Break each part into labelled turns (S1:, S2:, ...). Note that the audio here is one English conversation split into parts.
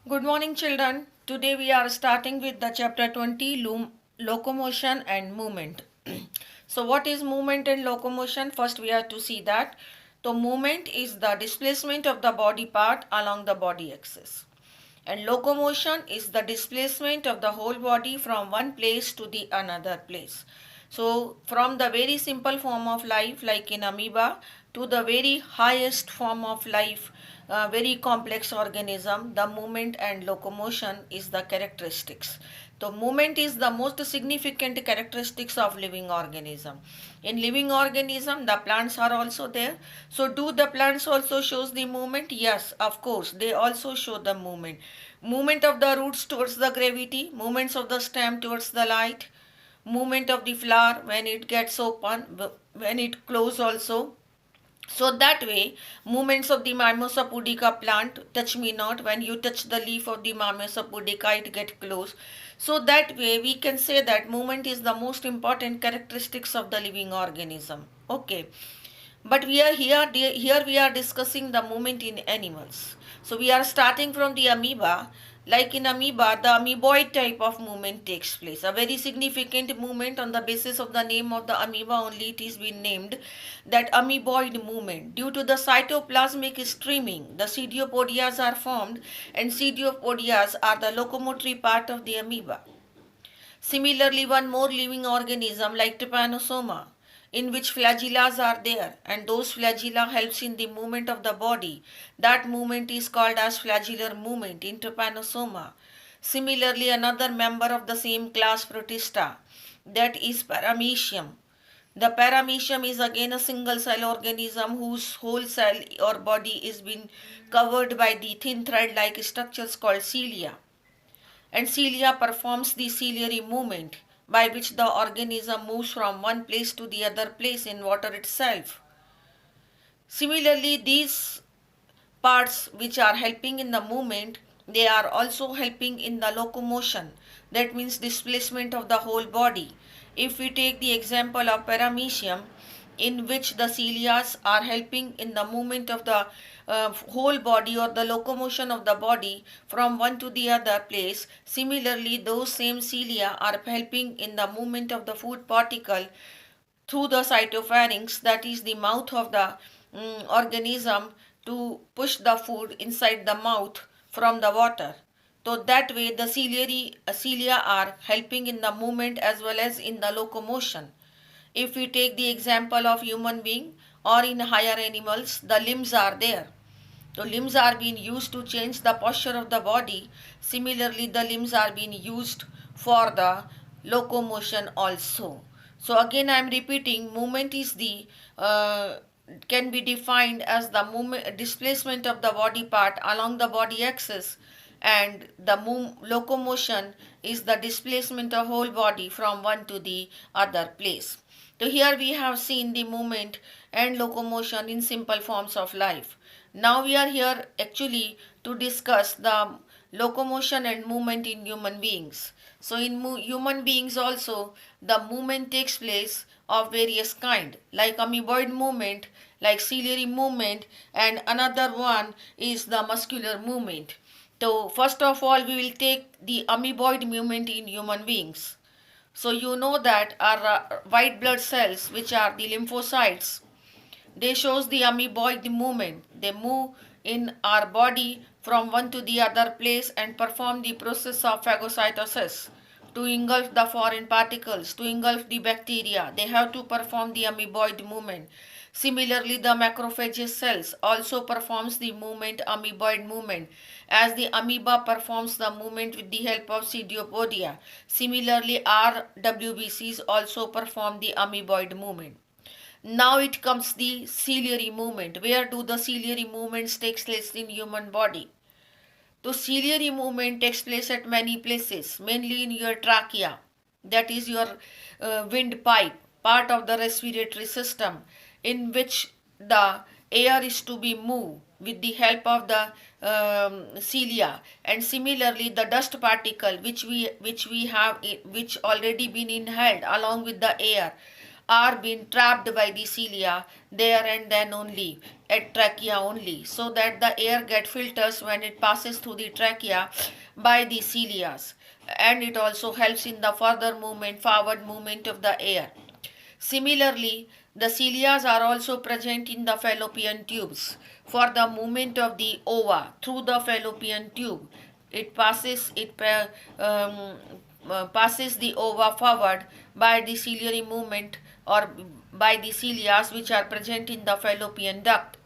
S1: Good morning, children. Today we are starting with the chapter 20 locomotion and movement. So, what is movement and locomotion? First, we have to see that. So, movement is the displacement of the body part along the body axis, and locomotion is the displacement of the whole body from one place to the another place. So from the very simple form of life like in amoeba to the very highest form of life, very complex organism, the movement and locomotion is the characteristics. So movement is the most significant characteristics of living organism. In living organism, the plants are also there. So do the plants also shows the movement? Yes, of course, they also show the movement. Movement of the roots towards the gravity, movements of the stem towards the light, movement of the flower when it gets open, when it close also. So that way, movements of the Mimosa pudica plant, touch me not, when you touch the leaf of the Mimosa pudica, it get close. So that way, we can say that movement is the most important characteristics of the living organism. Okay. But we are here we are discussing the movement in animals. So we are starting from the amoeba. Like in amoeba, the amoeboid type of movement takes place. A very significant movement on the basis of the name of the amoeba only it is been named that amoeboid movement. Due to the cytoplasmic streaming, the pseudopodias are formed and pseudopodias are the locomotory part of the amoeba. Similarly, one more living organism like Trypanosoma, in which flagellas are there, and those flagella helps in the movement of the body. That movement is called as flagellar movement in Trypanosoma. Similarly, another member of the same class Protista, that is Paramecium. The paramecium is again a single cell organism whose whole cell or body is being covered by the thin thread like structures called cilia, and cilia performs the ciliary movement by which the organism moves from one place to the other place in water itself. Similarly, these parts which are helping in the movement, they are also helping in the locomotion. That means displacement of the whole body. If we take the example of paramecium, in which the cilia are helping in the movement of the whole body or the locomotion of the body from one to the other place. Similarly, those same cilia are helping in the movement of the food particle through the cytopharynx, that is the mouth of the organism, to push the food inside the mouth from the water. So that way the cilia are helping in the movement as well as in the locomotion. If we take the example of human being or in higher animals, the limbs are there. The limbs are being used to change the posture of the body. Similarly, the limbs are being used for the locomotion also. So again, I am repeating: movement is the can be defined as the movement displacement of the body part along the body axis, and the locomotion is the displacement of whole body from one to the other place. So here we have seen the movement and locomotion in simple forms of life. Now we are here actually to discuss the locomotion and movement in human beings. So in human beings also the movement takes place of various kind, like amoeboid movement, like ciliary movement, and another one is the muscular movement. So first of all we will take the amoeboid movement in human beings. So you know that our white blood cells, which are the lymphocytes, they shows the amoeboid movement. They move in our body from one to the other place and perform the process of phagocytosis to engulf the foreign particles, to engulf the bacteria. They have to perform the amoeboid movement. Similarly, the macrophage cells also performs the movement, amoeboid movement, as the amoeba performs the movement with the help of pseudopodia. Similarly, our WBCs also perform the amoeboid movement. Now it comes the ciliary movement. Where do the ciliary movements takes place in human body? The ciliary movement takes place at many places, mainly in your trachea, that is your windpipe, part of the respiratory system, in which the air is to be moved with the help of the cilia. And similarly the dust particle which we have which already been inhaled along with the air are being trapped by the cilia there and then only, at trachea only, so that the air get filters when it passes through the trachea by the cilia, and it also helps in the further movement, forward movement of the air. Similarly, the cilia are also present in the fallopian tubes for the movement of the ova through the fallopian tube. It passes the ova forward by the ciliary movement or by the cilia which are present in the fallopian duct.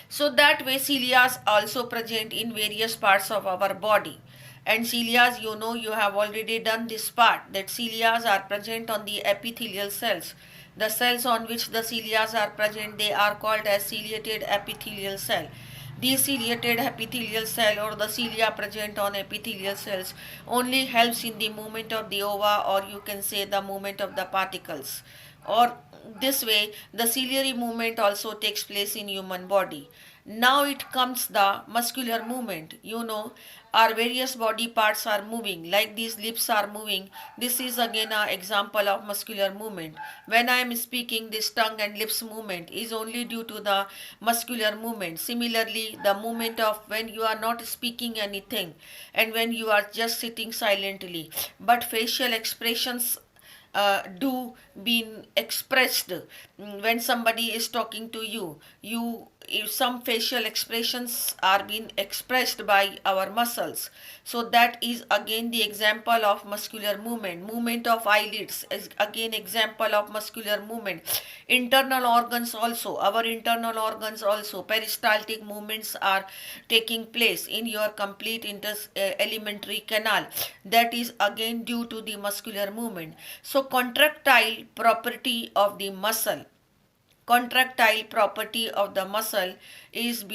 S1: So that way cilia also present in various parts of our body. And cilia, you know, you have already done this part, that cilia are present on the epithelial cells. The cells on which the cilia are present, they are called as ciliated epithelial cell. These ciliated epithelial cell or the cilia present on epithelial cells only helps in the movement of the ova, or you can say the movement of the particles. Or this way the ciliary movement also takes place in human body. Now it comes the muscular movement. You know, our various body parts are moving, like these lips are moving. This is again an example of muscular movement. When I am speaking, this tongue and lips movement is only due to the muscular movement. Similarly, the movement of when you are not speaking anything and when you are just sitting silently, but facial expressions do being expressed. When somebody is talking to you, if some facial expressions are being expressed by our muscles, so that is again the example of muscular movement of eyelids is again example of muscular movement. Internal organs also, our internal organs also, peristaltic movements are taking place in your complete alimentary canal. That is again due to the muscular movement. So contractile property of the muscle is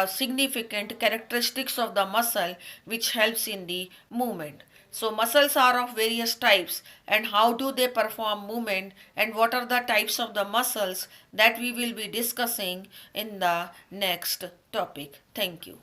S1: significant characteristics of the muscle which helps in the movement. So muscles are of various types, and how do they perform movement and what are the types of the muscles, that we will be discussing in the next topic. Thank you.